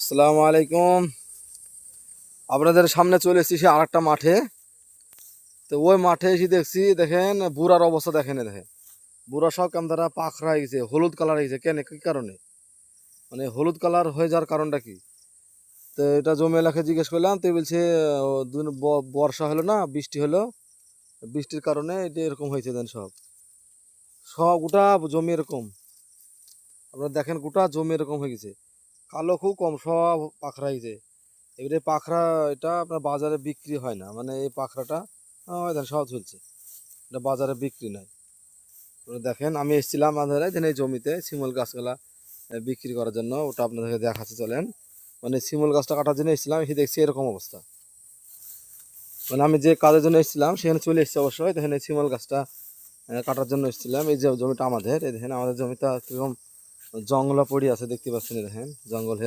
আসসালামু আলাইকুম। আপনাদের সামনে চলে এসেছি সে আরেকটা মাঠে। তো ওই মাঠে এসে দেখছি, দেখেন বুড়ার অবস্থা দেখেন, দেখেন বুড়া সব কেমন তারা পাখরা হয়ে গেছে, হলুদ কালার হয়ে গেছে। কেন, কি কারণে? মানে হলুদ কালার হয়ে যাওয়ার কারণটা কি? তো এটা জমি এলাকায় জিজ্ঞেস করলাম, তো বলছে দুদিন বর্ষা হলো না, বৃষ্টি হলো, বৃষ্টির কারণে এটা এরকম হয়েছে। দেন সব সব গোটা জমি এরকম, আপনারা দেখেন গোটা জমি এরকম হয়ে গেছে, কালো খুব কম, সব পাখরা হয়ে গেছে। এবারে পাখরা এটা আপনার বাজারে বিক্রি হয় না, মানে এই পাখরাটা সব ঝুলছে, এটা বাজারে বিক্রি নয়। আপনারা দেখেন, আমি এসেছিলাম আমাদের এই জমিতে শিমুল গাছগুলা বিক্রি করার জন্য, ওটা আপনাদেরকে দেখাচ্ছে চলেন। মানে শিমুল গাছটা কাটার জন্য এসেছিলাম, এসে দেখছি এরকম অবস্থা। মানে আমি যে কাজের জন্য এসেছিলাম সেখানে চলে এসেছি অবশ্যই। দেখেন এই শিমুল গাছটা কাটার জন্য এসেছিলাম। এই যে জমিটা আমাদের, এই দেখেন আমাদের জমিটা কীরকম জঙ্গলা পড়ে আছে, দেখতে পাচ্ছেন, দেখেন জঙ্গল হয়ে আছে।